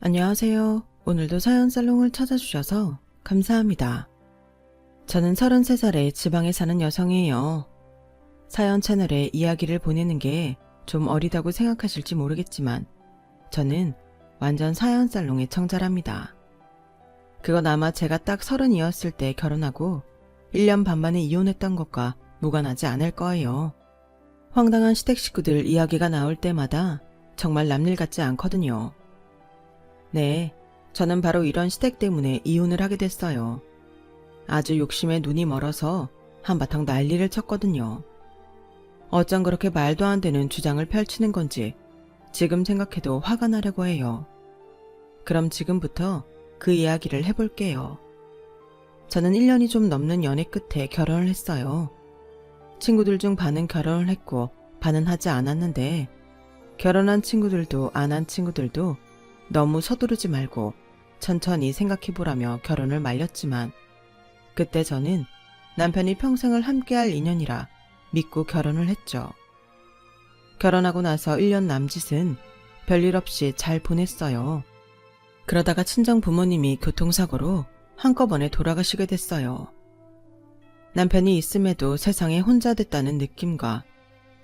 안녕하세요. 오늘도 사연살롱을 찾아주셔서 감사합니다. 저는 33살의 지방에 사는 여성이에요. 사연 채널에 이야기를 보내는 게 좀 어리다고 생각하실지 모르겠지만 저는 완전 사연살롱의 청자랍니다. 그건 아마 제가 딱 30이었을 때 결혼하고 1년 반 만에 이혼했던 것과 무관하지 않을 거예요. 황당한 시댁 식구들 이야기가 나올 때마다 정말 남일 같지 않거든요. 네, 저는 바로 이런 시댁 때문에 이혼을 하게 됐어요. 아주 욕심에 눈이 멀어서 한바탕 난리를 쳤거든요. 어쩜 그렇게 말도 안 되는 주장을 펼치는 건지 지금 생각해도 화가 나려고 해요. 그럼 지금부터 그 이야기를 해볼게요. 저는 1년이 좀 넘는 연애 끝에 결혼을 했어요. 친구들 중 반은 결혼을 했고 반은 하지 않았는데 결혼한 친구들도 안 한 친구들도 너무 서두르지 말고 천천히 생각해보라며 결혼을 말렸지만 그때 저는 남편이 평생을 함께할 인연이라 믿고 결혼을 했죠. 결혼하고 나서 1년 남짓은 별일 없이 잘 보냈어요. 그러다가 친정 부모님이 교통사고로 한꺼번에 돌아가시게 됐어요. 남편이 있음에도 세상에 혼자 됐다는 느낌과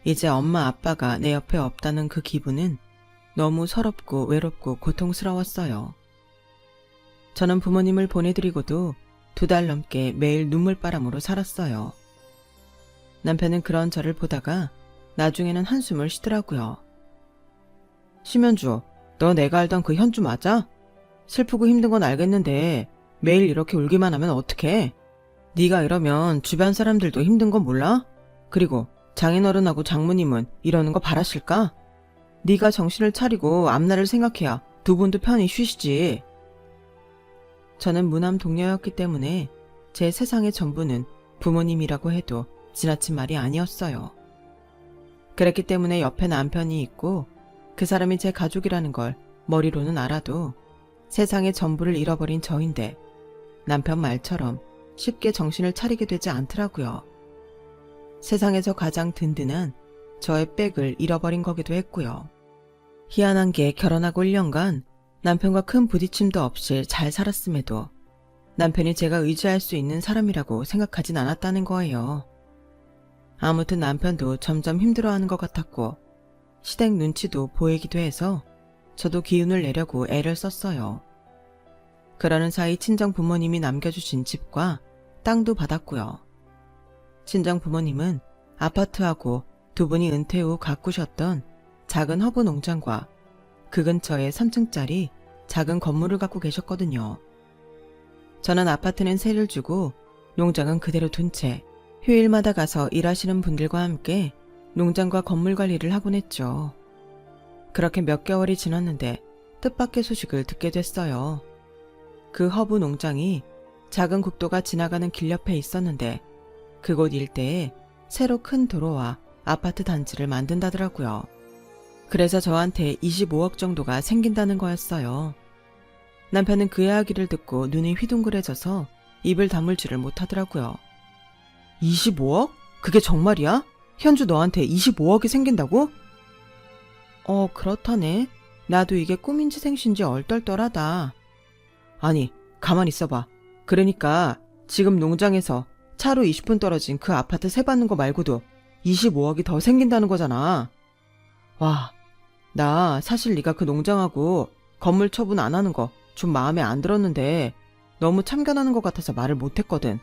이제 엄마 아빠가 내 옆에 없다는 그 기분은 너무 서럽고 외롭고 고통스러웠어요. 저는 부모님을 보내드리고도 2달 넘게 매일 눈물바람으로 살았어요. 남편은 그런 저를 보다가 나중에는 한숨을 쉬더라고요. 심현주, 너 내가 알던 그 현주 맞아? 슬프고 힘든 건 알겠는데 매일 이렇게 울기만 하면 어떡해? 네가 이러면 주변 사람들도 힘든 건 몰라? 그리고 장인어른하고 장모님은 이러는 거 바라실까? 네가 정신을 차리고 앞날을 생각해야 두 분도 편히 쉬시지. 저는 무남 동료였기 때문에 제 세상의 전부는 부모님이라고 해도 지나친 말이 아니었어요. 그랬기 때문에 옆에 남편이 있고 그 사람이 제 가족이라는 걸 머리로는 알아도 세상의 전부를 잃어버린 저인데 남편 말처럼 쉽게 정신을 차리게 되지 않더라고요. 세상에서 가장 든든한 저의 백을 잃어버린 거기도 했고요. 희한한 게 결혼하고 1년간 남편과 큰 부딪힘도 없이 잘 살았음에도 남편이 제가 의지할 수 있는 사람이라고 생각하진 않았다는 거예요. 아무튼 남편도 점점 힘들어하는 것 같았고 시댁 눈치도 보이기도 해서 저도 기운을 내려고 애를 썼어요. 그러는 사이 친정 부모님이 남겨주신 집과 땅도 받았고요. 친정 부모님은 아파트하고 두 분이 은퇴 후 가꾸셨던 작은 허브 농장과 그 근처에 3층짜리 작은 건물을 갖고 계셨거든요. 저는 아파트는 세를 주고 농장은 그대로 둔 채 휴일마다 가서 일하시는 분들과 함께 농장과 건물 관리를 하곤 했죠. 그렇게 몇 개월이 지났는데 뜻밖의 소식을 듣게 됐어요. 그 허브 농장이 작은 국도가 지나가는 길 옆에 있었는데 그곳 일대에 새로 큰 도로와 아파트 단지를 만든다더라고요. 그래서 저한테 25억 정도가 생긴다는 거였어요. 남편은 그 이야기를 듣고 눈이 휘둥그레져서 입을 다물 줄을 못하더라고요. 25억? 그게 정말이야? 현주 너한테 25억이 생긴다고? 그렇다네. 나도 이게 꿈인지 생신지 얼떨떨하다. 아니, 가만히 있어봐. 그러니까 지금 농장에서 차로 20분 떨어진 그 아파트 세 받는 거 말고도 25억이 더 생긴다는 거잖아. 와, 나 사실 네가 그 농장하고 건물 처분 안 하는 거 좀 마음에 안 들었는데 너무 참견하는 것 같아서 말을 못했거든.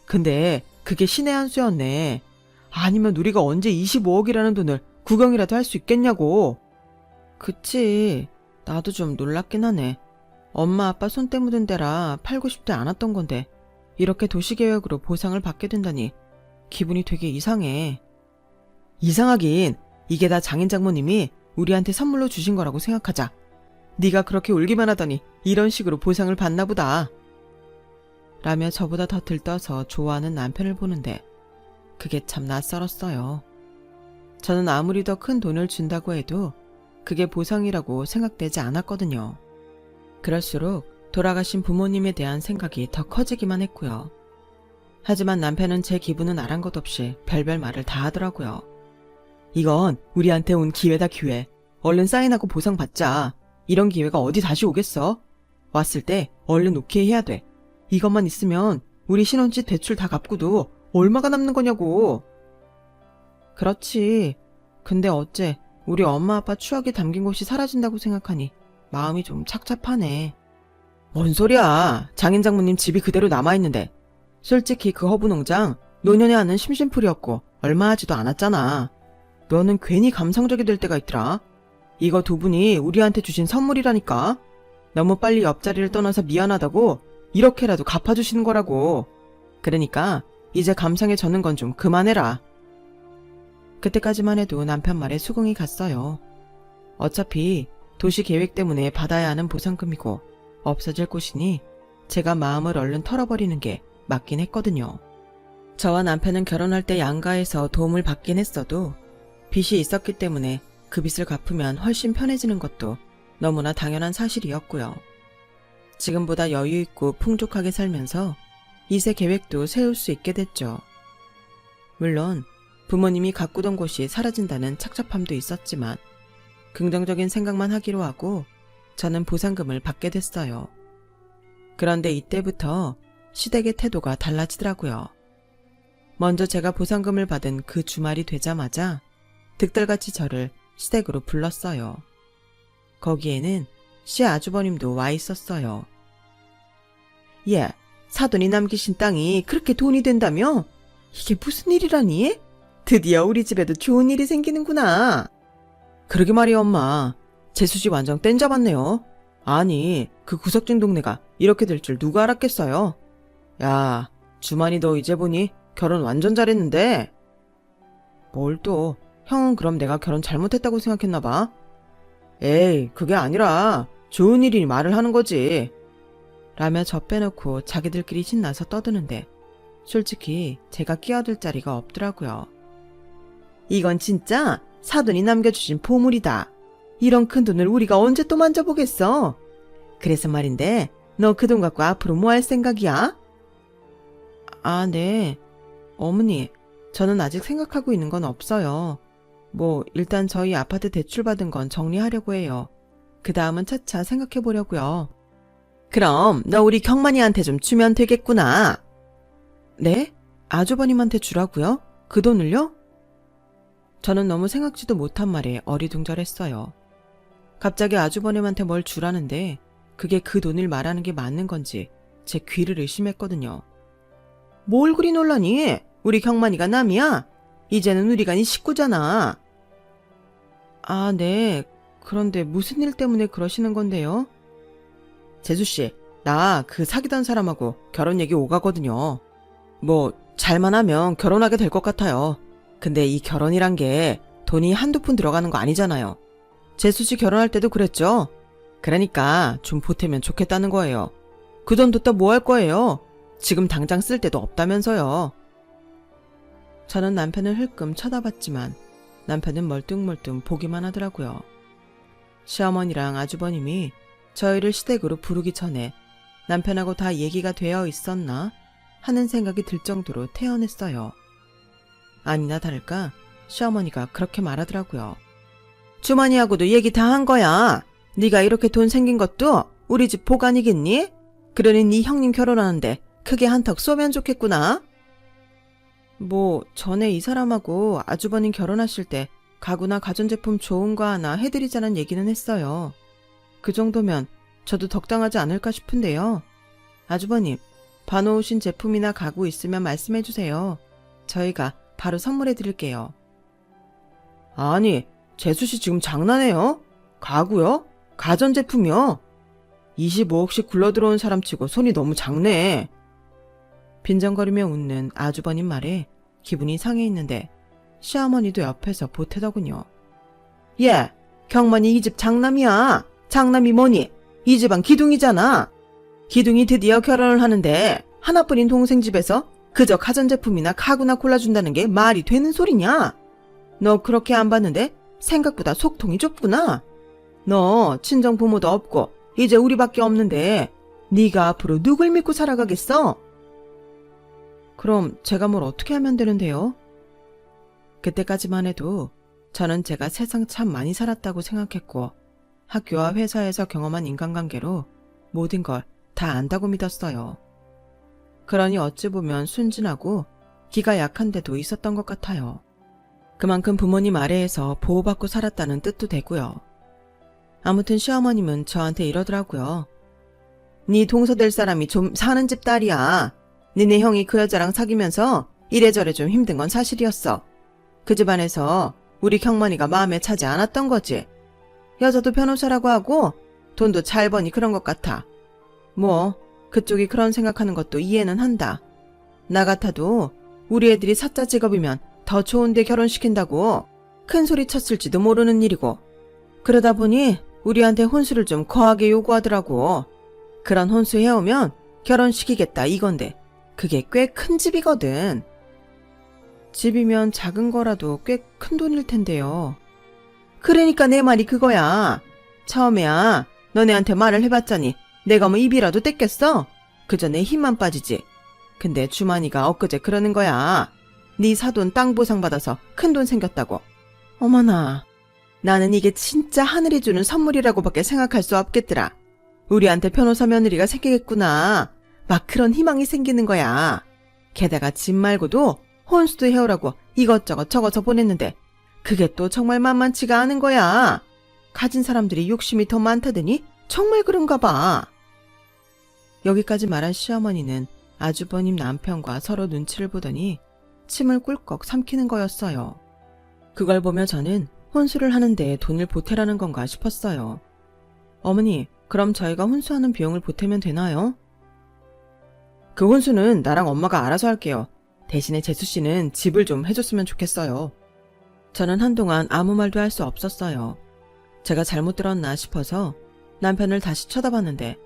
근데 그게 신의 한 수였네. 아니면 우리가 언제 25억이라는 돈을 구경이라도 할 수 있겠냐고. 그치, 나도 좀 놀랍긴 하네. 엄마 아빠 손때 묻은 데라 팔고 싶지 않았던 건데 이렇게 도시계획으로 보상을 받게 된다니 기분이 되게 이상해. 이상하긴 이게 다 장인 장모님이 우리한테 선물로 주신 거라고 생각하자. 네가 그렇게 울기만 하더니 이런 식으로 보상을 받나 보다. 라며 저보다 더 들떠서 좋아하는 남편을 보는데 그게 참 낯설었어요. 저는 아무리 더 큰 돈을 준다고 해도 그게 보상이라고 생각되지 않았거든요. 그럴수록 돌아가신 부모님에 대한 생각이 더 커지기만 했고요. 하지만 남편은 제 기분은 아랑곳 없이 별별 말을 다 하더라고요. 이건 우리한테 온 기회다, 기회. 얼른 사인하고 보상 받자. 이런 기회가 어디 다시 오겠어? 왔을 때 얼른 오케이 해야 돼. 이것만 있으면 우리 신혼집 대출 다 갚고도 얼마가 남는 거냐고. 그렇지. 근데 어째 우리 엄마 아빠 추억에 담긴 곳이 사라진다고 생각하니 마음이 좀 착잡하네. 뭔 소리야. 장인 장모님 집이 그대로 남아있는데. 솔직히 그 허브 농장 노년에 하는 심심풀이였고 얼마 하지도 않았잖아. 너는 괜히 감성적이 될 때가 있더라. 이거 두 분이 우리한테 주신 선물이라니까. 너무 빨리 옆자리를 떠나서 미안하다고 이렇게라도 갚아주시는 거라고. 그러니까 이제 감상에 젖는 건 좀 그만해라. 그때까지만 해도 남편 말에 수긍이 갔어요. 어차피 도시 계획 때문에 받아야 하는 보상금이고 없어질 곳이니 제가 마음을 얼른 털어버리는 게 맞긴 했거든요. 저와 남편은 결혼할 때 양가에서 도움을 받긴 했어도 빚이 있었기 때문에 그 빚을 갚으면 훨씬 편해지는 것도 너무나 당연한 사실이었고요. 지금보다 여유있고 풍족하게 살면서 이세 계획도 세울 수 있게 됐죠. 물론 부모님이 가꾸던 곳이 사라진다는 착잡함도 있었지만 긍정적인 생각만 하기로 하고 저는 보상금을 받게 됐어요. 그런데 이때부터 시댁의 태도가 달라지더라고요. 먼저 제가 보상금을 받은 그 주말이 되자마자 득달같이 저를 시댁으로 불렀어요. 거기에는 시 아주버님도 와 있었어요. 예, 사돈이 남기신 땅이 그렇게 돈이 된다며? 이게 무슨 일이라니? 드디어 우리 집에도 좋은 일이 생기는구나. 그러게 말이야 엄마. 재수씨 완전 땡 잡았네요. 아니 그 구석진 동네가 이렇게 될 줄 누가 알았겠어요. 야 주만이 너 이제 보니 결혼 완전 잘했는데. 뭘 또 형은 그럼 내가 결혼 잘못했다고 생각했나봐. 에이 그게 아니라 좋은 일이니 말을 하는 거지. 라며 저 빼놓고 자기들끼리 신나서 떠드는데 솔직히 제가 끼어들 자리가 없더라고요. 이건 진짜 사돈이 남겨주신 보물이다. 이런 큰 돈을 우리가 언제 또 만져보겠어. 그래서 말인데 너 그 돈 갖고 앞으로 뭐 할 생각이야? 아, 네. 어머니, 저는 아직 생각하고 있는 건 없어요. 뭐 일단 저희 아파트 대출받은 건 정리하려고 해요. 그 다음은 차차 생각해보려고요. 그럼 너 우리 경만이한테 좀 주면 되겠구나. 네? 아주버님한테 주라고요? 그 돈을요? 저는 너무 생각지도 못한 말에 어리둥절했어요. 갑자기 아주버님한테 뭘 주라는데 그게 그 돈을 말하는 게 맞는 건지 제 귀를 의심했거든요. 뭘 그리 놀라니? 우리 경만이가 남이야? 이제는 우리가 네 식구잖아. 아, 네. 그런데 무슨 일 때문에 그러시는 건데요? 재수씨, 나 그 사귀던 사람하고 결혼 얘기 오가거든요. 뭐 잘만 하면 결혼하게 될 것 같아요. 근데 이 결혼이란 게 돈이 한두 푼 들어가는 거 아니잖아요. 재수씨 결혼할 때도 그랬죠? 그러니까 좀 보태면 좋겠다는 거예요. 그 돈 뒀다 뭐 할 거예요? 지금 당장 쓸 데도 없다면서요. 저는 남편을 흘끔 쳐다봤지만 남편은 멀뚱멀뚱 보기만 하더라고요. 시어머니랑 아주버님이 저희를 시댁으로 부르기 전에 남편하고 다 얘기가 되어 있었나 하는 생각이 들 정도로 태연했어요. 아니나 다를까 시어머니가 그렇게 말하더라고요. 주머니하고도 얘기 다 한 거야. 네가 이렇게 돈 생긴 것도 우리 집 보관이겠니? 그러니 네 형님 결혼하는데 크게 한턱 쏘면 좋겠구나. 뭐 전에 이 사람하고 아주버님 결혼하실 때 가구나 가전제품 좋은 거 하나 해드리자는 얘기는 했어요. 그 정도면 저도 덕당하지 않을까 싶은데요. 아주버님, 봐놓으신 제품이나 가구 있으면 말씀해주세요. 저희가 바로 선물해드릴게요. 아니, 재수씨 지금 장난해요? 가구요? 가전제품이요? 25억씩 굴러들어온 사람치고 손이 너무 작네. 빈정거리며 웃는 아주버님 말에 기분이 상해 있는데 시어머니도 옆에서 보태더군요. 예, 경만이 이 집 장남이야. 장남이 뭐니? 이 집안 기둥이잖아. 기둥이 드디어 결혼을 하는데 하나뿐인 동생 집에서 그저 가전제품이나 가구나 골라준다는 게 말이 되는 소리냐? 너 그렇게 안 봤는데 생각보다 속통이 좁구나. 너 친정 부모도 없고 이제 우리밖에 없는데 네가 앞으로 누굴 믿고 살아가겠어? 그럼 제가 뭘 어떻게 하면 되는데요? 그때까지만 해도 저는 제가 세상 참 많이 살았다고 생각했고 학교와 회사에서 경험한 인간관계로 모든 걸 다 안다고 믿었어요. 그러니 어찌 보면 순진하고 기가 약한 데도 있었던 것 같아요. 그만큼 부모님 아래에서 보호받고 살았다는 뜻도 되고요. 아무튼 시어머님은 저한테 이러더라고요. 네 동서될 사람이 좀 사는 집 딸이야. 니네 형이 그 여자랑 사귀면서 이래저래 좀 힘든 건 사실이었어. 그 집안에서 우리 경만이가 마음에 차지 않았던 거지. 여자도 변호사라고 하고 돈도 잘 버니 그런 것 같아. 뭐 그쪽이 그런 생각하는 것도 이해는 한다. 나 같아도 우리 애들이 사자 직업이면 더 좋은데 결혼시킨다고 큰 소리 쳤을지도 모르는 일이고, 그러다 보니 우리한테 혼수를 좀 거하게 요구하더라고. 그런 혼수 해오면 결혼시키겠다 이건데 그게 꽤 큰 집이거든. 집이면 작은 거라도 꽤 큰 돈일 텐데요. 그러니까 내 말이 그거야. 처음에야 너네한테 말을 해봤자니 내가 뭐 입이라도 뗐겠어? 그저 내 힘만 빠지지. 근데 주만이가 엊그제 그러는 거야. 네 사돈 땅 보상 받아서 큰 돈 생겼다고. 어머나, 나는 이게 진짜 하늘이 주는 선물이라고밖에 생각할 수 없겠더라. 우리한테 변호사 며느리가 생기겠구나. 막 그런 희망이 생기는 거야. 게다가 집 말고도 혼수도 해오라고 이것저것 적어서 보냈는데 그게 또 정말 만만치가 않은 거야. 가진 사람들이 욕심이 더 많다더니 정말 그런가 봐. 여기까지 말한 시어머니는 아주버님 남편과 서로 눈치를 보더니 침을 꿀꺽 삼키는 거였어요. 그걸 보며 저는 혼수를 하는데 돈을 보태라는 건가 싶었어요. 어머니, 그럼 저희가 혼수하는 비용을 보태면 되나요? 그 혼수는 나랑 엄마가 알아서 할게요. 대신에 재수씨는 집을 좀 해줬으면 좋겠어요. 저는 한동안 아무 말도 할 수 없었어요. 제가 잘못 들었나 싶어서 남편을 다시 쳐다봤는데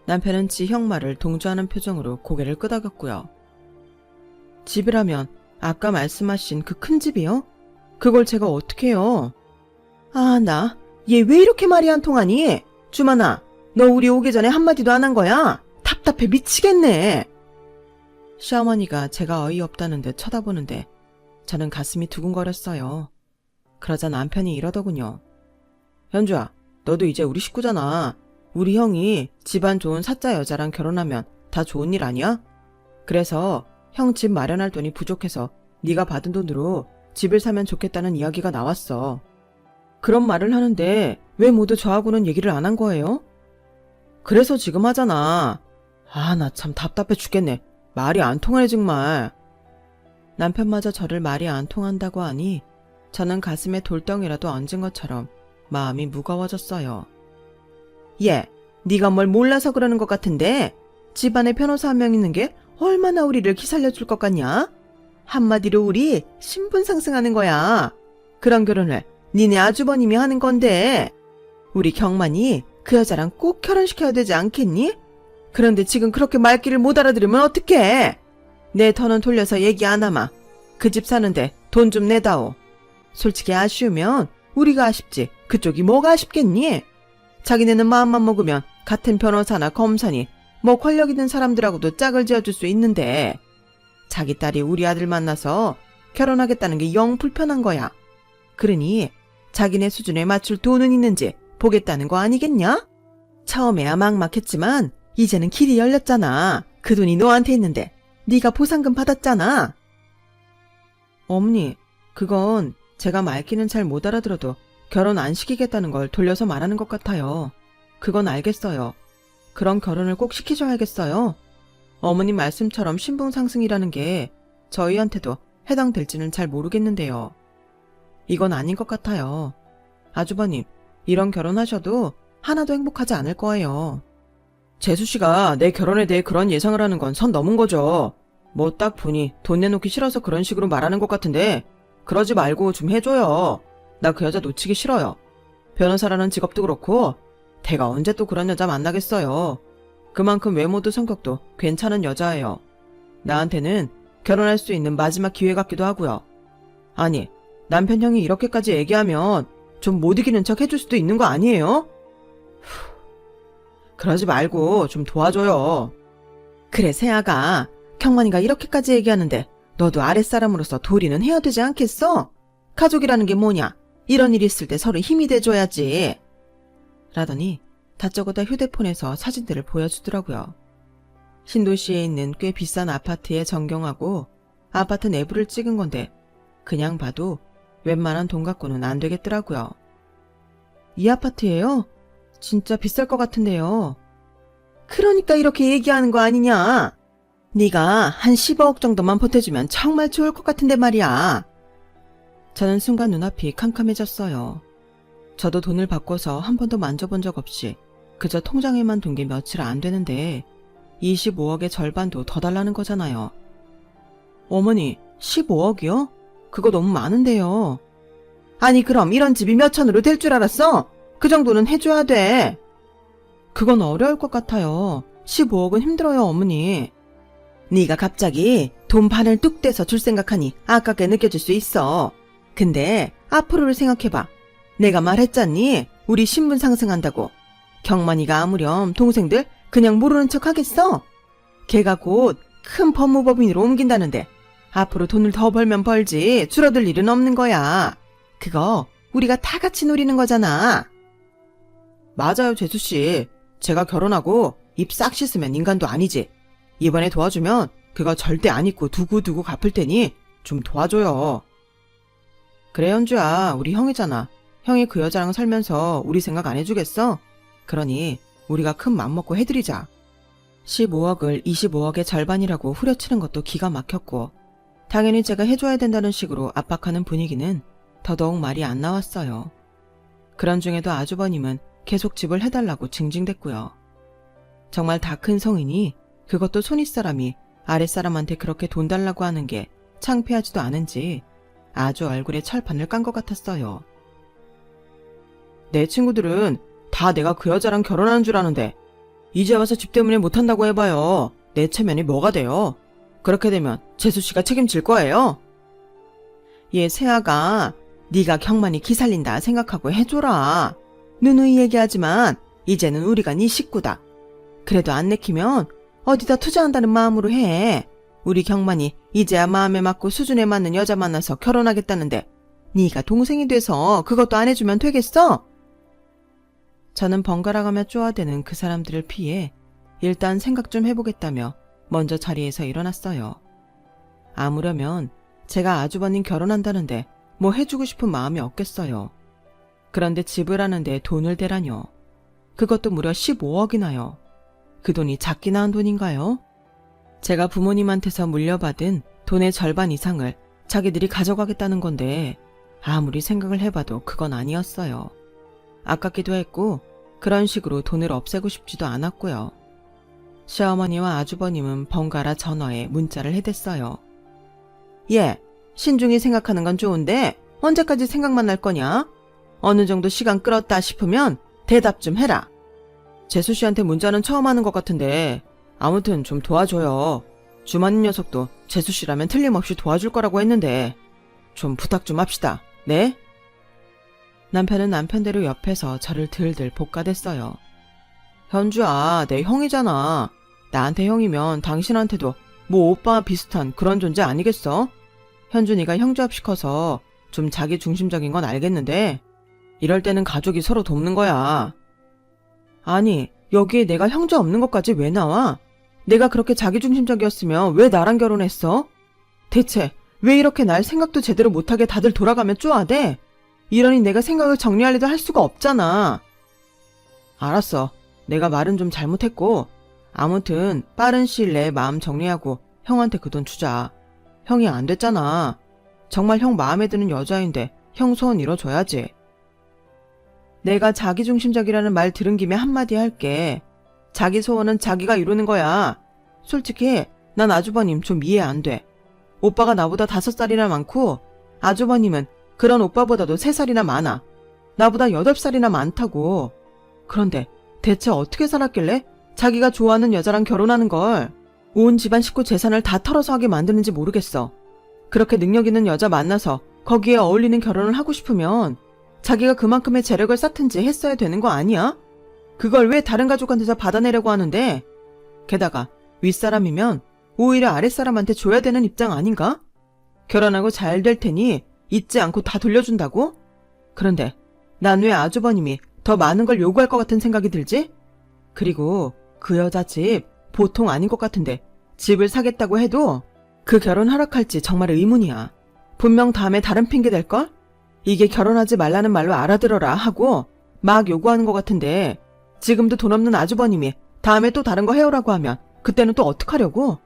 남편은 지 형 말을 동조하는 표정으로 고개를 끄덕였고요. 집이라면 아까 말씀하신 그 큰 집이요? 그걸 제가 어떻게 해요? 아, 나 얘 왜 이렇게 말이 안 통하니? 주만아, 너 우리 오기 전에 한마디도 안 한 거야? 답답해 미치겠네. 시어머니가 제가 어이없다는 듯 쳐다보는데 저는 가슴이 두근거렸어요. 그러자 남편이 이러더군요. 현주야, 너도 이제 우리 식구잖아. 우리 형이 집안 좋은 사짜 여자랑 결혼하면 다 좋은 일 아니야? 그래서 형 집 마련할 돈이 부족해서 네가 받은 돈으로 집을 사면 좋겠다는 이야기가 나왔어. 그런 말을 하는데 왜 모두 저하고는 얘기를 안 한 거예요? 그래서 지금 하잖아. 아, 나 참 답답해 죽겠네. 말이 안 통하네 정말. 남편마저 저를 말이 안 통한다고 하니 저는 가슴에 돌덩이라도 얹은 것처럼 마음이 무거워졌어요. 얘, 네가 뭘 몰라서 그러는 것 같은데 집안에 변호사 한 명 있는 게 얼마나 우리를 기살려줄 것 같냐? 한마디로 우리 신분 상승하는 거야. 그런 결혼을 니네 아주버님이 하는 건데 우리 경만이 그 여자랑 꼭 결혼시켜야 되지 않겠니? 그런데 지금 그렇게 말귀를 못 알아들으면 어떡해? 내 터는 돌려서 얘기 안 하마. 그 집 사는데 돈 좀 내다오. 솔직히 아쉬우면 우리가 아쉽지 그쪽이 뭐가 아쉽겠니? 자기네는 마음만 먹으면 같은 변호사나 검사니 뭐 권력 있는 사람들하고도 짝을 지어줄 수 있는데 자기 딸이 우리 아들 만나서 결혼하겠다는 게 영 불편한 거야. 그러니 자기네 수준에 맞출 돈은 있는지 보겠다는 거 아니겠냐? 처음에야 막막했지만 이제는 길이 열렸잖아. 그 돈이 너한테 있는데 네가 보상금 받았잖아. 어머니, 그건 제가 말귀는 잘 못 알아들어도 결혼 안 시키겠다는 걸 돌려서 말하는 것 같아요. 그건 알겠어요. 그런 결혼을 꼭 시키셔야겠어요. 어머님 말씀처럼 신분 상승이라는 게 저희한테도 해당될지는 잘 모르겠는데요. 이건 아닌 것 같아요. 아주버님, 이런 결혼하셔도 하나도 행복하지 않을 거예요. 재수씨가 내 결혼에 대해 그런 예상을 하는 건 선 넘은 거죠. 뭐 딱 보니 돈 내놓기 싫어서 그런 식으로 말하는 것 같은데 그러지 말고 좀 해줘요. 나 그 여자 놓치기 싫어요. 변호사라는 직업도 그렇고 대가 언제 또 그런 여자 만나겠어요. 그만큼 외모도 성격도 괜찮은 여자예요. 나한테는 결혼할 수 있는 마지막 기회 같기도 하고요. 아니, 남편 형이 이렇게까지 얘기하면 좀 못 이기는 척 해줄 수도 있는 거 아니에요? 그러지 말고 좀 도와줘요. 그래, 세아가 경만이가 이렇게까지 얘기하는데 너도 아랫사람으로서 도리는 해야 되지 않겠어? 가족이라는 게 뭐냐? 이런 일이 있을 때 서로 힘이 돼줘야지. 라더니 다짜고짜 휴대폰에서 사진들을 보여주더라고요. 신도시에 있는 꽤 비싼 아파트에 전경하고 아파트 내부를 찍은 건데 그냥 봐도 웬만한 돈 갖고는 안 되겠더라고요. 이 아파트예요? 진짜 비쌀 것 같은데요. 그러니까 이렇게 얘기하는 거 아니냐? 네가 한 15억 정도만 보태주면 정말 좋을 것 같은데 말이야. 저는 순간 눈앞이 캄캄해졌어요. 저도 돈을 바꿔서 한 번도 만져본 적 없이 그저 통장에만 둔 게 며칠 안 되는데 25억의 절반도 더 달라는 거잖아요. 어머니, 15억이요? 그거 너무 많은데요. 아니 그럼 이런 집이 몇 천으로 될 줄 알았어? 그 정도는 해줘야 돼. 그건 어려울 것 같아요. 15억은 힘들어요, 어머니. 네가 갑자기 돈 반을 뚝 떼서 줄 생각하니 아깝게 느껴질 수 있어. 근데 앞으로를 생각해봐. 내가 말했잖니? 우리 신분 상승한다고. 경만이가 아무렴 동생들 그냥 모르는 척 하겠어? 걔가 곧 큰 법무법인으로 옮긴다는데 앞으로 돈을 더 벌면 벌지 줄어들 일은 없는 거야. 그거 우리가 다 같이 노리는 거잖아. 맞아요, 재수씨. 제가 결혼하고 입 싹 씻으면 인간도 아니지. 이번에 도와주면 그거 절대 안 잊고 두고두고 갚을 테니 좀 도와줘요. 그래, 현주야. 우리 형이잖아. 형이 그 여자랑 살면서 우리 생각 안 해주겠어? 그러니 우리가 큰 맘 먹고 해드리자. 15억을 25억의 절반이라고 후려치는 것도 기가 막혔고 당연히 제가 해줘야 된다는 식으로 압박하는 분위기는 더더욱 말이 안 나왔어요. 그런 중에도 아주버님은 계속 집을 해달라고 징징댔고요. 정말 다 큰 성인이 그것도 손윗사람이 아랫사람한테 그렇게 돈 달라고 하는 게 창피하지도 않은지 아주 얼굴에 철판을 깐 것 같았어요. 내 친구들은 다 내가 그 여자랑 결혼하는 줄 아는데 이제 와서 집 때문에 못한다고 해봐요. 내 체면이 뭐가 돼요? 그렇게 되면 재수씨가 책임질 거예요. 얘 세아가 네가 경만이 기살린다 생각하고 해줘라. 누누이 얘기하지만 이제는 우리가 네 식구다. 그래도 안 내키면 어디다 투자한다는 마음으로 해. 우리 경만이 이제야 마음에 맞고 수준에 맞는 여자 만나서 결혼하겠다는데 네가 동생이 돼서 그것도 안 해주면 되겠어? 저는 번갈아가며 쪼아대는 그 사람들을 피해 일단 생각 좀 해보겠다며 먼저 자리에서 일어났어요. 아무려면 제가 아주버님 결혼한다는데 뭐 해주고 싶은 마음이 없겠어요. 그런데 집을 하는데 돈을 대라뇨. 그것도 무려 15억이나요. 그 돈이 작기나 한 돈인가요? 제가 부모님한테서 물려받은 돈의 절반 이상을 자기들이 가져가겠다는 건데 아무리 생각을 해봐도 그건 아니었어요. 아깝기도 했고 그런 식으로 돈을 없애고 싶지도 않았고요. 시어머니와 아주버님은 번갈아 전화에 문자를 해댔어요. 예, 신중히 생각하는 건 좋은데 언제까지 생각만 날 거냐? 어느 정도 시간 끌었다 싶으면 대답 좀 해라. 재수씨한테 문자는 처음 하는 것 같은데 아무튼 좀 도와줘요. 주마님 녀석도 재수씨라면 틀림없이 도와줄 거라고 했는데 좀 부탁 좀 합시다. 네? 남편은 남편대로 옆에서 저를 들들 볶아댔어요. 현주야, 내 형이잖아. 나한테 형이면 당신한테도 뭐 오빠 비슷한 그런 존재 아니겠어? 현준이가 형제없이 커서 좀 자기 중심적인 건 알겠는데 이럴 때는 가족이 서로 돕는 거야. 아니, 여기에 내가 형제 없는 것까지 왜 나와? 내가 그렇게 자기중심적이었으면 왜 나랑 결혼했어? 대체 왜 이렇게 날 생각도 제대로 못하게 다들 돌아가면 쪼아대? 이러니 내가 생각을 정리하려도 할 수가 없잖아. 알았어. 내가 말은 좀 잘못했고 아무튼 빠른 시일 내에 마음 정리하고 형한테 그 돈 주자. 형이 안 됐잖아. 정말 형 마음에 드는 여자인데 형 소원 이뤄줘야지. 내가 자기중심적이라는 말 들은 김에 한마디 할게. 자기 소원은 자기가 이루는 거야. 솔직히 난 아주버님 좀 이해 안 돼. 오빠가 나보다 5살이나 많고 아주버님은 그런 오빠보다도 3살이나 많아. 나보다 8살이나 많다고. 그런데 대체 어떻게 살았길래 자기가 좋아하는 여자랑 결혼하는 걸 온 집안 식구 재산을 다 털어서 하게 만드는지 모르겠어. 그렇게 능력 있는 여자 만나서 거기에 어울리는 결혼을 하고 싶으면 자기가 그만큼의 재력을 쌓든지 했어야 되는 거 아니야? 그걸 왜 다른 가족한테서 받아내려고 하는데? 게다가 윗사람이면 오히려 아랫사람한테 줘야 되는 입장 아닌가? 결혼하고 잘 될 테니 잊지 않고 다 돌려준다고? 그런데 난 왜 아주버님이 더 많은 걸 요구할 것 같은 생각이 들지? 그리고 그 여자 집 보통 아닌 것 같은데 집을 사겠다고 해도 그 결혼 허락할지 정말 의문이야. 분명 다음에 다른 핑계 댈걸? 이게 결혼하지 말라는 말로 알아들어라 하고 막 요구하는 것 같은데 지금도 돈 없는 아주버님이 다음에 또 다른 거 해오라고 하면 그때는 또 어떡하려고?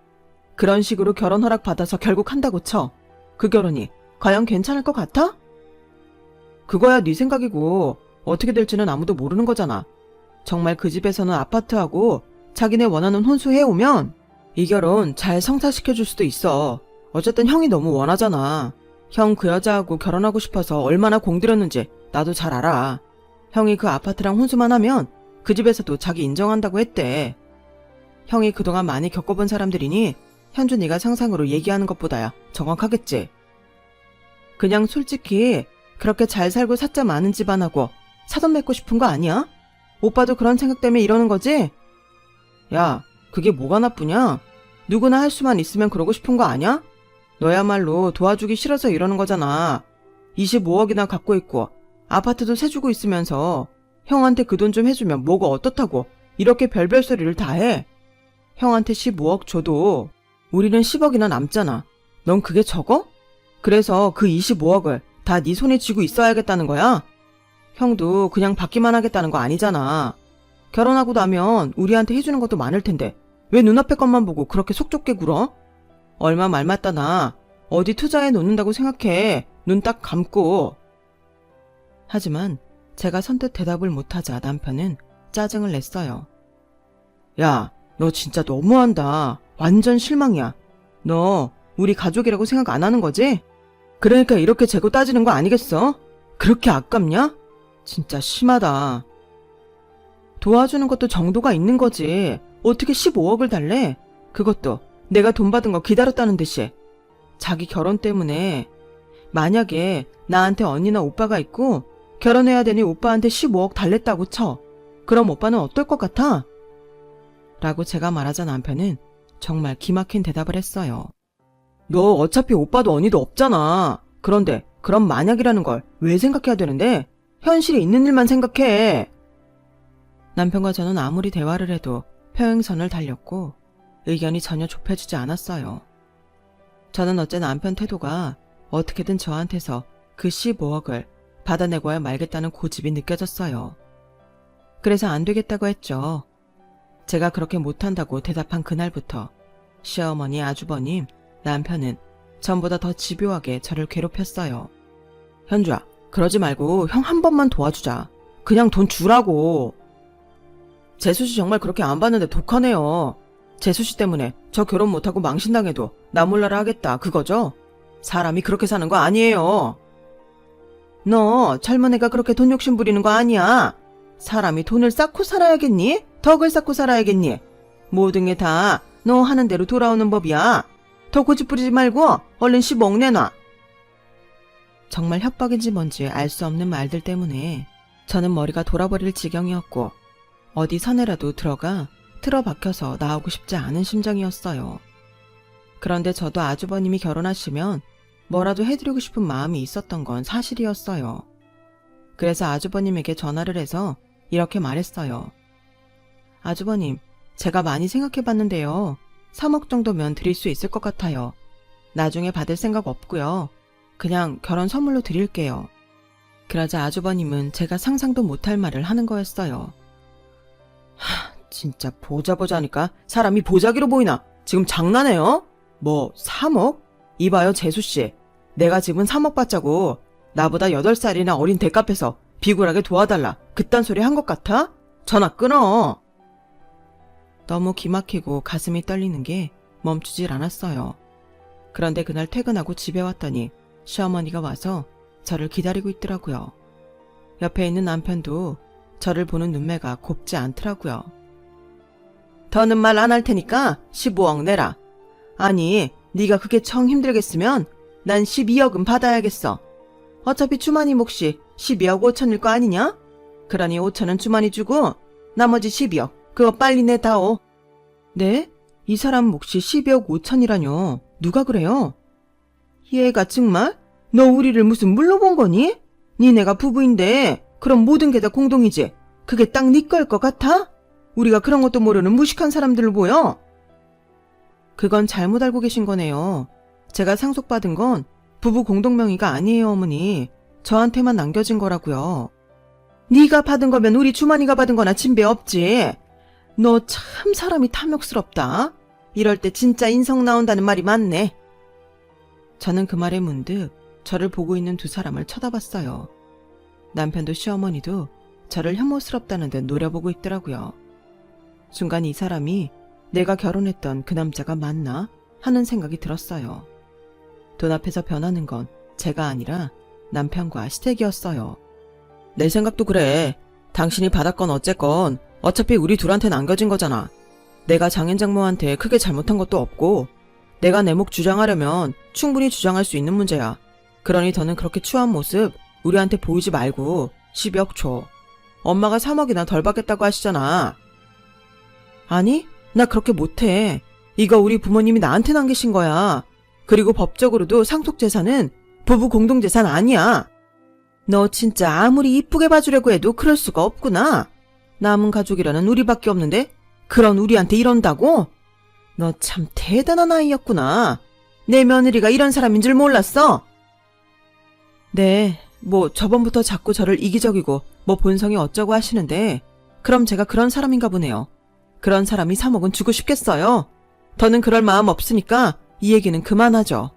그런 식으로 결혼 허락 받아서 결국 한다고 쳐. 그 결혼이 과연 괜찮을 것 같아? 그거야 네 생각이고 어떻게 될지는 아무도 모르는 거잖아. 정말 그 집에서는 아파트하고 자기네 원하는 혼수 해오면 이 결혼 잘 성사시켜줄 수도 있어. 어쨌든 형이 너무 원하잖아. 형 그 여자하고 결혼하고 싶어서 얼마나 공들였는지 나도 잘 알아. 형이 그 아파트랑 혼수만 하면 그 집에서도 자기 인정한다고 했대. 형이 그동안 많이 겪어본 사람들이니 현주 네가 상상으로 얘기하는 것보다야 정확하겠지. 그냥 솔직히 그렇게 잘 살고 사자 많은 집안하고 사돈 맺고 싶은 거 아니야? 오빠도 그런 생각 때문에 이러는 거지? 야, 그게 뭐가 나쁘냐? 누구나 할 수만 있으면 그러고 싶은 거 아니야? 너야말로 도와주기 싫어서 이러는 거잖아. 25억이나 갖고 있고 아파트도 세주고 있으면서 형한테 그 돈 좀 해주면 뭐가 어떻다고 이렇게 별별 소리를 다 해. 형한테 15억 줘도 우리는 10억이나 남잖아. 넌 그게 적어? 그래서 그 25억을 다 네 손에 쥐고 있어야겠다는 거야? 형도 그냥 받기만 하겠다는 거 아니잖아. 결혼하고 나면 우리한테 해주는 것도 많을 텐데 왜 눈앞의 것만 보고 그렇게 속 좁게 굴어? 얼마 말 맞다나 어디 투자해 놓는다고 생각해. 눈 딱 감고. 하지만 제가 선뜻 대답을 못하자 남편은 짜증을 냈어요. 야, 너 진짜 너무한다. 완전 실망이야. 너 우리 가족이라고 생각 안 하는 거지? 그러니까 이렇게 재고 따지는 거 아니겠어? 그렇게 아깝냐? 진짜 심하다. 도와주는 것도 정도가 있는 거지. 어떻게 15억을 달래? 그것도 내가 돈 받은 거 기다렸다는 듯이. 자기 결혼 때문에 만약에 나한테 언니나 오빠가 있고 결혼해야 되니 오빠한테 15억 달랬다고 쳐. 그럼 오빠는 어떨 것 같아? 라고 제가 말하자 남편은 정말 기막힌 대답을 했어요. 너 어차피 오빠도 언니도 없잖아. 그런데 그럼 만약이라는 걸 왜 생각해야 되는데? 현실에 있는 일만 생각해. 남편과 저는 아무리 대화를 해도 평행선을 달렸고 의견이 전혀 좁혀지지 않았어요. 저는 어째 남편 태도가 어떻게든 저한테서 그 15억을 받아내고야 말겠다는 고집이 느껴졌어요. 그래서 안 되겠다고 했죠. 제가 그렇게 못한다고 대답한 그날부터 시어머니, 아주버님, 남편은 전보다 더 집요하게 저를 괴롭혔어요. 현주야, 그러지 말고 형 한 번만 도와주자. 그냥 돈 주라고. 재수씨 정말 그렇게 안 받는데 독하네요. 재수씨 때문에 저 결혼 못하고 망신당해도 나 몰라라 하겠다 그거죠? 사람이 그렇게 사는 거 아니에요. 너 젊은 애가 그렇게 돈 욕심 부리는 거 아니야. 사람이 돈을 쌓고 살아야겠니? 덕을 쌓고 살아야겠니? 모든 게 다 너 하는 대로 돌아오는 법이야. 더 고집 부리지 말고 얼른 10억 내놔. 정말 협박인지 뭔지 알 수 없는 말들 때문에 저는 머리가 돌아버릴 지경이었고 어디 산에라도 들어가 틀어박혀서 나오고 싶지 않은 심정이었어요. 그런데 저도 아주버님이 결혼하시면 뭐라도 해드리고 싶은 마음이 있었던 건 사실이었어요. 그래서 아주버님에게 전화를 해서 이렇게 말했어요. 아주버님, 제가 많이 생각해봤는데요. 3억 정도면 드릴 수 있을 것 같아요. 나중에 받을 생각 없고요. 그냥 결혼 선물로 드릴게요. 그러자 아주버님은 제가 상상도 못할 말을 하는 거였어요. 진짜 보자보자니까 사람이 보자기로 보이나? 지금 장난해요? 뭐 3억? 이봐요 재수씨. 내가 집은 3억 받자고 나보다 8살이나 어린 대값에서 비굴하게 도와달라 그딴 소리 한 것 같아? 전화 끊어. 너무 기막히고 가슴이 떨리는 게 멈추질 않았어요. 그런데 그날 퇴근하고 집에 왔더니 시어머니가 와서 저를 기다리고 있더라고요. 옆에 있는 남편도 저를 보는 눈매가 곱지 않더라고요. 더는 말 안 할 테니까 15억 내라. 아니, 네가 그게 청 힘들겠으면 난 12억은 받아야겠어. 어차피 주머니 몫이 12억 5천일 거 아니냐? 그러니 5천은 주머니 주고 나머지 12억 그거 빨리 내다오. 네? 이 사람 몫이 12억 5천이라뇨. 누가 그래요? 얘가 정말? 너 우리를 무슨 물로 본 거니? 니네가 부부인데 그럼 모든 게 다 공동이지. 그게 딱 네 거일 것 같아? 우리가 그런 것도 모르는 무식한 사람들을 보여? 그건 잘못 알고 계신 거네요. 제가 상속받은 건 부부 공동명의가 아니에요, 어머니. 저한테만 남겨진 거라고요. 네가 받은 거면 우리 주머니가 받은 거나 진배 없지. 너 참 사람이 탐욕스럽다. 이럴 때 진짜 인성 나온다는 말이 맞네. 저는 그 말에 문득 저를 보고 있는 두 사람을 쳐다봤어요. 남편도 시어머니도 저를 혐오스럽다는 듯 노려보고 있더라고요. 순간 이 사람이 내가 결혼했던 그 남자가 맞나 하는 생각이 들었어요. 돈 앞에서 변하는 건 제가 아니라 남편과 시댁이었어요. 내 생각도 그래. 당신이 받았건 어쨌건 어차피 우리 둘한테 남겨진 거잖아. 내가 장인장모한테 크게 잘못한 것도 없고 내가 내 목 주장하려면 충분히 주장할 수 있는 문제야. 그러니 더는 그렇게 추한 모습 우리한테 보이지 말고 10억 줘. 엄마가 3억이나 덜 받겠다고 하시잖아. 아니, 나 그렇게 못해. 이거 우리 부모님이 나한테 남기신 거야. 그리고 법적으로도 상속재산은 부부 공동재산 아니야. 너 진짜 아무리 이쁘게 봐주려고 해도 그럴 수가 없구나. 남은 가족이라는 우리밖에 없는데 그런 우리한테 이런다고? 너 참 대단한 아이였구나. 내 며느리가 이런 사람인 줄 몰랐어. 네, 저번부터 자꾸 저를 이기적이고 본성이 어쩌고 하시는데 그럼 제가 그런 사람인가 보네요. 그런 사람이 3억은 주고 싶겠어요. 더는 그럴 마음 없으니까 이 얘기는 그만하죠.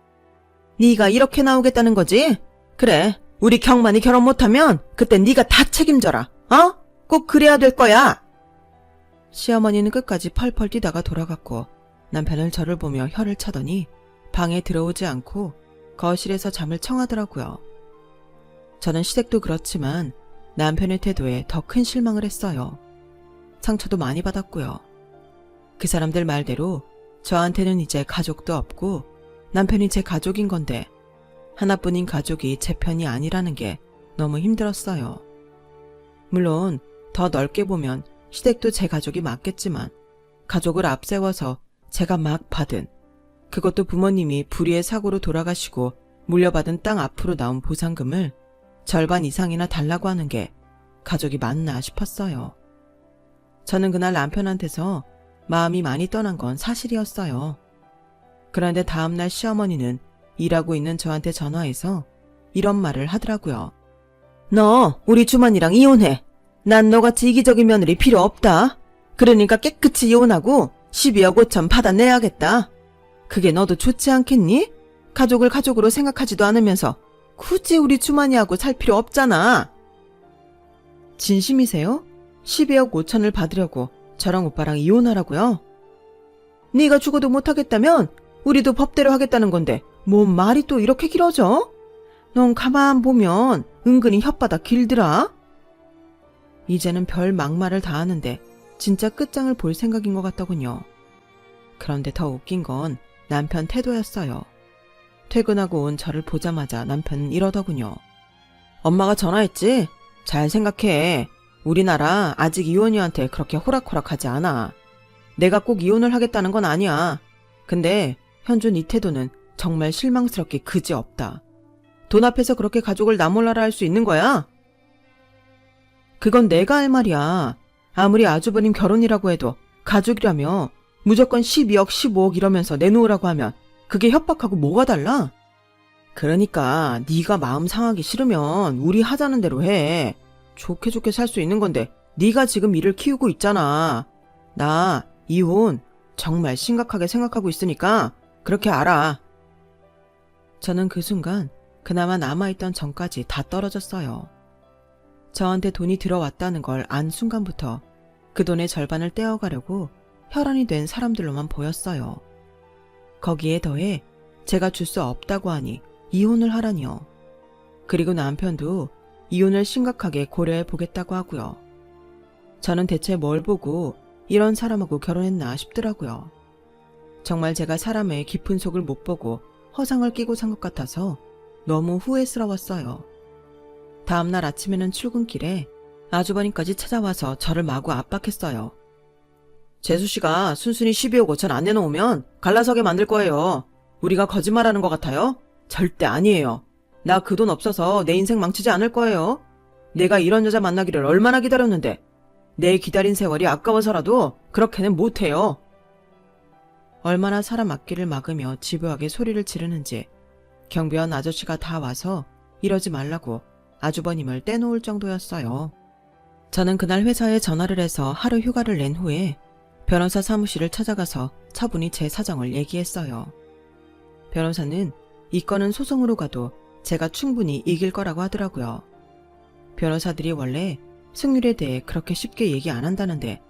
네가 이렇게 나오겠다는 거지? 그래, 우리 경만이 결혼 못하면 그때 네가 다 책임져라. 어? 꼭 그래야 될 거야. 시어머니는 끝까지 펄펄 뛰다가 돌아갔고 남편은 저를 보며 혀를 차더니 방에 들어오지 않고 거실에서 잠을 청하더라고요. 저는 시댁도 그렇지만 남편의 태도에 더 큰 실망을 했어요. 상처도 많이 받았고요. 그 사람들 말대로 저한테는 이제 가족도 없고 남편이 제 가족인 건데 하나뿐인 가족이 제 편이 아니라는 게 너무 힘들었어요. 물론 더 넓게 보면 시댁도 제 가족이 맞겠지만 가족을 앞세워서 제가 막 받은, 그것도 부모님이 불의의 사고로 돌아가시고 물려받은 땅 앞으로 나온 보상금을 절반 이상이나 달라고 하는 게 가족이 맞나 싶었어요. 저는 그날 남편한테서 마음이 많이 떠난 건 사실이었어요. 그런데 다음날 시어머니는 일하고 있는 저한테 전화해서 이런 말을 하더라고요. 너 우리 주머니랑 이혼해. 난 너같이 이기적인 며느리 필요 없다. 그러니까 깨끗이 이혼하고 12억 5천 받아내야겠다. 그게 너도 좋지 않겠니? 가족을 가족으로 생각하지도 않으면서 굳이 우리 주머니하고 살 필요 없잖아. 진심이세요? 12억 5천을 받으려고 저랑 오빠랑 이혼하라고요? 네가 죽어도 못하겠다면 우리도 법대로 하겠다는 건데 뭔 말이 또 이렇게 길어져? 넌 가만 보면 은근히 혓바닥 길더라. 이제는 별 막말을 다 하는데 진짜 끝장을 볼 생각인 것 같더군요. 그런데 더 웃긴 건 남편 태도였어요. 퇴근하고 온 저를 보자마자 남편은 이러더군요. 엄마가 전화했지? 잘 생각해. 우리나라 아직 이혼녀한테 그렇게 호락호락하지 않아. 내가 꼭 이혼을 하겠다는 건 아니야. 근데 현준 이 태도는 정말 실망스럽게 그지없다. 돈 앞에서 그렇게 가족을 나몰라라 할 수 있는 거야? 그건 내가 할 말이야. 아무리 아주버님 결혼이라고 해도 가족이라며 무조건 12억, 15억 이러면서 내놓으라고 하면 그게 협박하고 뭐가 달라? 그러니까 네가 마음 상하기 싫으면 우리 하자는 대로 해. 좋게 좋게 살 수 있는 건데 네가 지금 일을 키우고 있잖아. 나 이혼 정말 심각하게 생각하고 있으니까 그렇게 알아. 저는 그 순간 그나마 남아있던 정까지 다 떨어졌어요. 저한테 돈이 들어왔다는 걸 안 순간부터 그 돈의 절반을 떼어가려고 혈안이 된 사람들로만 보였어요. 거기에 더해 제가 줄 수 없다고 하니 이혼을 하라니요. 그리고 남편도 이혼을 심각하게 고려해 보겠다고 하고요. 저는 대체 뭘 보고 이런 사람하고 결혼했나 싶더라고요. 정말 제가 사람의 깊은 속을 못 보고 허상을 끼고 산 것 같아서 너무 후회스러웠어요. 다음날 아침에는 출근길에 아주버님까지 찾아와서 저를 마구 압박했어요. 재수씨가 순순히 12억 5천 안 내놓으면 갈라서게 만들 거예요. 우리가 거짓말하는 것 같아요? 절대 아니에요. 나 그 돈 없어서 내 인생 망치지 않을 거예요. 내가 이런 여자 만나기를 얼마나 기다렸는데 내 기다린 세월이 아까워서라도 그렇게는 못해요. 얼마나 사람 앞길을 막으며 집요하게 소리를 지르는지 경비원 아저씨가 다 와서 이러지 말라고 아주버님을 떼놓을 정도였어요. 저는 그날 회사에 전화를 해서 하루 휴가를 낸 후에 변호사 사무실을 찾아가서 차분히 제 사정을 얘기했어요. 변호사는 이 건은 소송으로 가도 제가 충분히 이길 거라고 하더라고요. 변호사들이 원래 승률에 대해 그렇게 쉽게 얘기 안 한다는데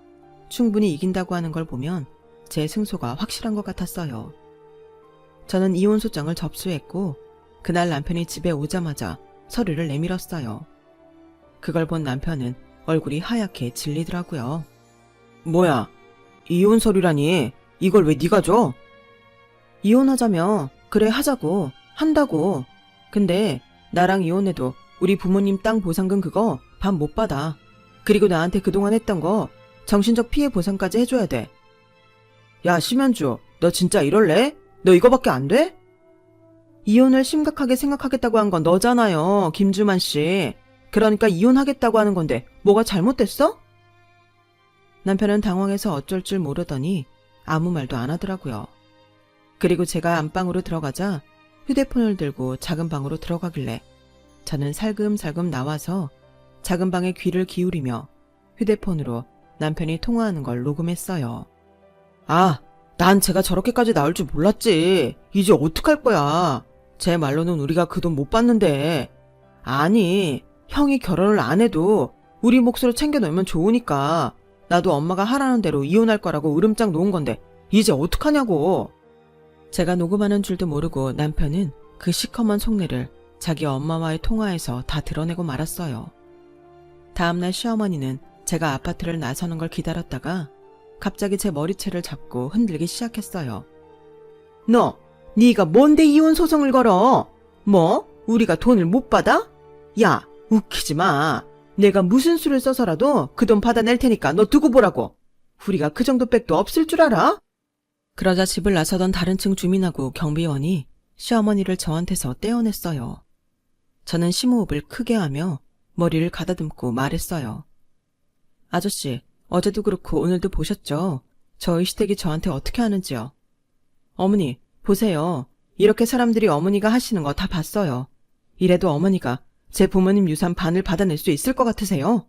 충분히 이긴다고 하는 걸 보면 제 승소가 확실한 것 같았어요. 저는 이혼 소장을 접수했고 그날 남편이 집에 오자마자 서류를 내밀었어요. 그걸 본 남편은 얼굴이 하얗게 질리더라고요. 뭐야, 이혼 서류라니 이걸 왜 네가 줘? 이혼하자며. 그래 하자고. 한다고. 근데 나랑 이혼해도 우리 부모님 땅 보상금 그거 반 못 받아. 그리고 나한테 그동안 했던 거 정신적 피해 보상까지 해줘야 돼. 야 심현주, 너 진짜 이럴래? 너 이거밖에 안 돼? 이혼을 심각하게 생각하겠다고 한 건 너잖아요, 김주만 씨. 그러니까 이혼하겠다고 하는 건데 뭐가 잘못됐어? 남편은 당황해서 어쩔 줄 모르더니 아무 말도 안 하더라고요. 그리고 제가 안방으로 들어가자 휴대폰을 들고 작은 방으로 들어가길래 저는 살금살금 나와서 작은 방에 귀를 기울이며 휴대폰으로 남편이 통화하는 걸 녹음했어요. 아, 난 제가 저렇게까지 나올 줄 몰랐지. 이제 어떡할 거야. 제 말로는 우리가 그 돈 못 받는데. 아니, 형이 결혼을 안 해도 우리 몫으로 챙겨놓으면 좋으니까 나도 엄마가 하라는 대로 이혼할 거라고 으름장 놓은 건데 이제 어떡하냐고. 제가 녹음하는 줄도 모르고 남편은 그 시커먼 속내를 자기 엄마와의 통화에서 다 드러내고 말았어요. 다음날 시어머니는 제가 아파트를 나서는 걸 기다렸다가 갑자기 제 머리채를 잡고 흔들기 시작했어요. 너, 네가 뭔데 이혼 소송을 걸어? 뭐? 우리가 돈을 못 받아? 야, 웃기지 마. 내가 무슨 수를 써서라도 그 돈 받아낼 테니까 너 두고 보라고. 우리가 그 정도 백도 없을 줄 알아? 그러자 집을 나서던 다른 층 주민하고 경비원이 시어머니를 저한테서 떼어냈어요. 저는 심호흡을 크게 하며 머리를 가다듬고 말했어요. 아저씨, 어제도 그렇고 오늘도 보셨죠? 저희 시댁이 저한테 어떻게 하는지요. 어머니, 보세요. 이렇게 사람들이 어머니가 하시는 거 다 봤어요. 이래도 어머니가 제 부모님 유산 반을 받아낼 수 있을 것 같으세요?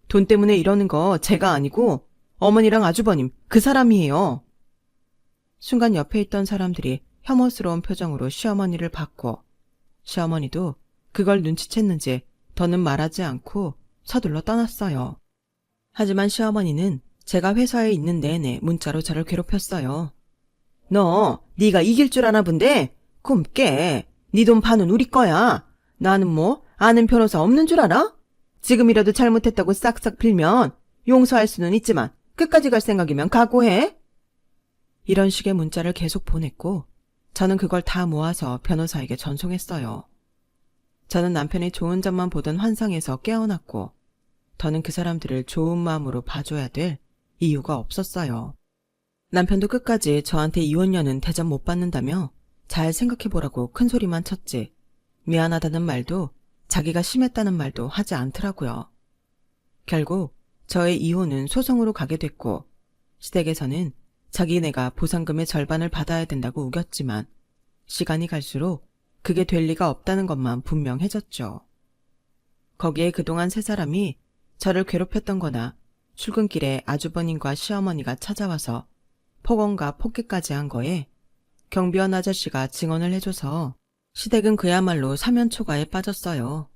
돈 때문에 이러는 거 제가 아니고 어머니랑 아주버님 그 사람이에요. 순간 옆에 있던 사람들이 혐오스러운 표정으로 시어머니를 봤고 시어머니도 그걸 눈치챘는지 더는 말하지 않고 서둘러 떠났어요. 하지만 시어머니는 제가 회사에 있는 내내 문자로 저를 괴롭혔어요. 너, 네가 이길 줄 아나 본데? 꿈 깨. 네 돈 반은 우리 거야. 나는 뭐 아는 변호사 없는 줄 알아? 지금이라도 잘못했다고 싹싹 빌면 용서할 수는 있지만 끝까지 갈 생각이면 각오해. 이런 식의 문자를 계속 보냈고 저는 그걸 다 모아서 변호사에게 전송했어요. 저는 남편이 좋은 점만 보던 환상에서 깨어났고 더는 그 사람들을 좋은 마음으로 봐줘야 될 이유가 없었어요. 남편도 끝까지 저한테 이혼녀는 대접 못 받는다며 잘 생각해보라고 큰 소리만 쳤지 미안하다는 말도 자기가 심했다는 말도 하지 않더라고요. 결국 저의 이혼은 소송으로 가게 됐고 시댁에서는 자기네가 보상금의 절반을 받아야 된다고 우겼지만 시간이 갈수록 그게 될 리가 없다는 것만 분명해졌죠. 거기에 그동안 세 사람이 저를 괴롭혔던 거나 출근길에 아주버님과 시어머니가 찾아와서 폭언과 폭행까지 한 거에 경비원 아저씨가 증언을 해줘서 시댁은 그야말로 사면초가에 빠졌어요.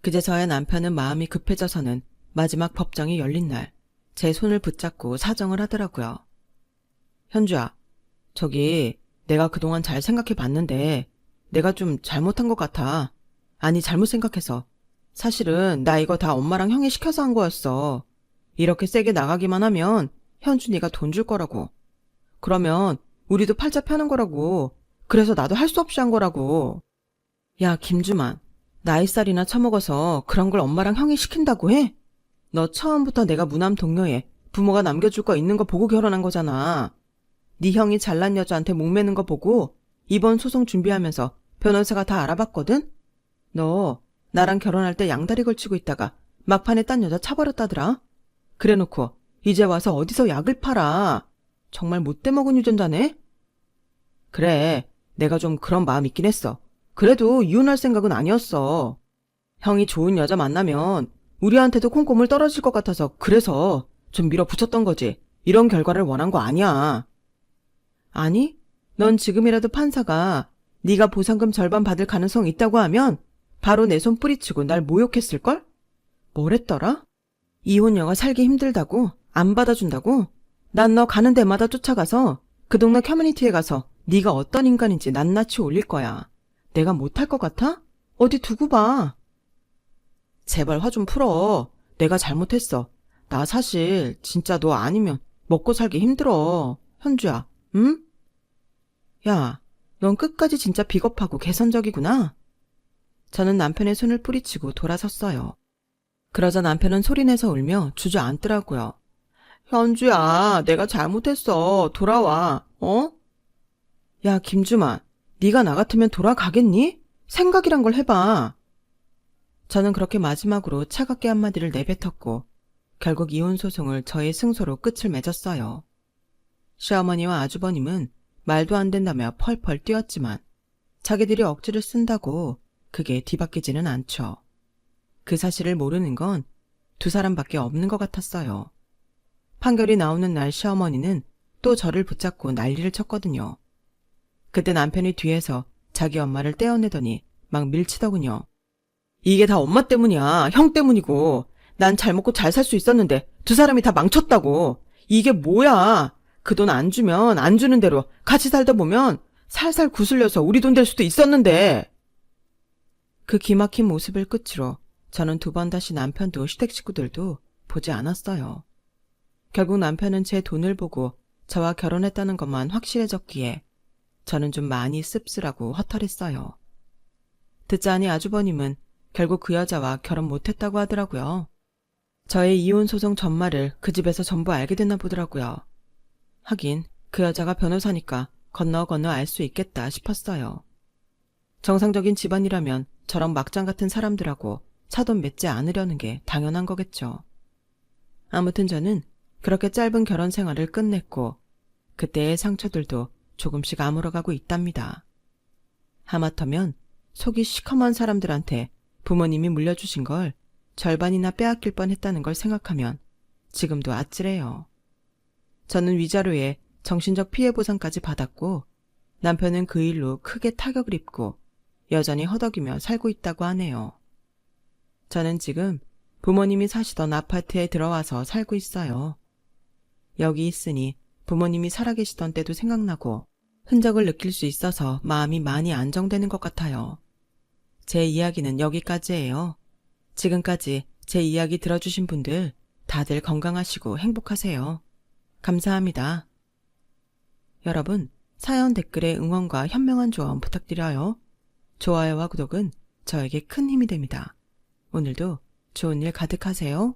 그제서야 남편은 마음이 급해져서는 마지막 법정이 열린 날 제 손을 붙잡고 사정을 하더라고요. 현주야, 저기 내가 그동안 잘 생각해 봤는데 내가 좀 잘못한 것 같아. 아니 잘못 생각해서. 사실은 나 이거 다 엄마랑 형이 시켜서 한 거였어. 이렇게 세게 나가기만 하면 현준이가 돈 줄 거라고. 그러면 우리도 팔자 펴는 거라고. 그래서 나도 할 수 없이 한 거라고. 야 김주만, 나이살이나 처먹어서 그런 걸 엄마랑 형이 시킨다고 해? 너 처음부터 내가 무남 동료에 부모가 남겨줄 거 있는 거 보고 결혼한 거잖아. 네 형이 잘난 여자한테 목매는 거 보고 이번 소송 준비하면서 변호사가 다 알아봤거든? 너 나랑 결혼할 때 양다리 걸치고 있다가 막판에 딴 여자 차버렸다더라. 그래놓고 이제 와서 어디서 약을 팔아. 정말 못돼 먹은 유전자네? 그래, 내가 좀 그런 마음 있긴 했어. 그래도 이혼할 생각은 아니었어. 형이 좋은 여자 만나면 우리한테도 콩고물 떨어질 것 같아서 그래서 좀 밀어붙였던 거지. 이런 결과를 원한 거 아니야. 아니, 넌 지금이라도 판사가 네가 보상금 절반 받을 가능성 있다고 하면 바로 내 손 뿌리치고 날 모욕했을걸? 뭐랬더라? 이혼녀가 살기 힘들다고? 안 받아준다고? 난 너 가는 데마다 쫓아가서 그 동네 커뮤니티에 가서 네가 어떤 인간인지 낱낱이 올릴 거야. 내가 못할 것 같아? 어디 두고 봐. 제발 화 좀 풀어. 내가 잘못했어. 나 사실 진짜 너 아니면 먹고 살기 힘들어. 현주야, 응? 야, 넌 끝까지 진짜 비겁하고 개선적이구나. 저는 남편의 손을 뿌리치고 돌아섰어요. 그러자 남편은 소리내서 울며 주저앉더라고요. 현주야, 내가 잘못했어. 돌아와. 어? 야, 김주만, 네가 나 같으면 돌아가겠니? 생각이란 걸 해봐. 저는 그렇게 마지막으로 차갑게 한마디를 내뱉었고 결국 이혼 소송을 저의 승소로 끝을 맺었어요. 시어머니와 아주버님은 말도 안 된다며 펄펄 뛰었지만 자기들이 억지를 쓴다고 그게 뒤바뀌지는 않죠. 그 사실을 모르는 건 두 사람밖에 없는 것 같았어요. 판결이 나오는 날 시어머니는 또 저를 붙잡고 난리를 쳤거든요. 그때 남편이 뒤에서 자기 엄마를 떼어내더니 막 밀치더군요. 이게 다 엄마 때문이야. 형 때문이고. 난 잘 먹고 잘 살 수 있었는데 두 사람이 다 망쳤다고. 이게 뭐야. 그 돈 안 주면 안 주는 대로 같이 살다 보면 살살 구슬려서 우리 돈 될 수도 있었는데. 그 기막힌 모습을 끝으로 저는 두 번 다시 남편도 시댁 식구들도 보지 않았어요. 결국 남편은 제 돈을 보고 저와 결혼했다는 것만 확실해졌기에 저는 좀 많이 씁쓸하고 허탈했어요. 듣자니 아주버님은 결국 그 여자와 결혼 못했다고 하더라고요. 저의 이혼 소송 전말을 그 집에서 전부 알게 됐나 보더라고요. 하긴 그 여자가 변호사니까 건너 알 수 있겠다 싶었어요. 정상적인 집안이라면 저런 막장 같은 사람들하고 사돈 맺지 않으려는 게 당연한 거겠죠. 아무튼 저는 그렇게 짧은 결혼 생활을 끝냈고 그때의 상처들도 조금씩 아물어가고 있답니다. 하마터면 속이 시커먼 사람들한테 부모님이 물려주신 걸 절반이나 빼앗길 뻔했다는 걸 생각하면 지금도 아찔해요. 저는 위자료에 정신적 피해 보상까지 받았고 남편은 그 일로 크게 타격을 입고 여전히 허덕이며 살고 있다고 하네요. 저는 지금 부모님이 사시던 아파트에 들어와서 살고 있어요. 여기 있으니 부모님이 살아계시던 때도 생각나고 흔적을 느낄 수 있어서 마음이 많이 안정되는 것 같아요. 제 이야기는 여기까지예요. 지금까지 제 이야기 들어주신 분들 다들 건강하시고 행복하세요. 감사합니다. 여러분, 사연 댓글에 응원과 현명한 조언 부탁드려요. 좋아요와 구독은 저에게 큰 힘이 됩니다. 오늘도 좋은 일 가득하세요.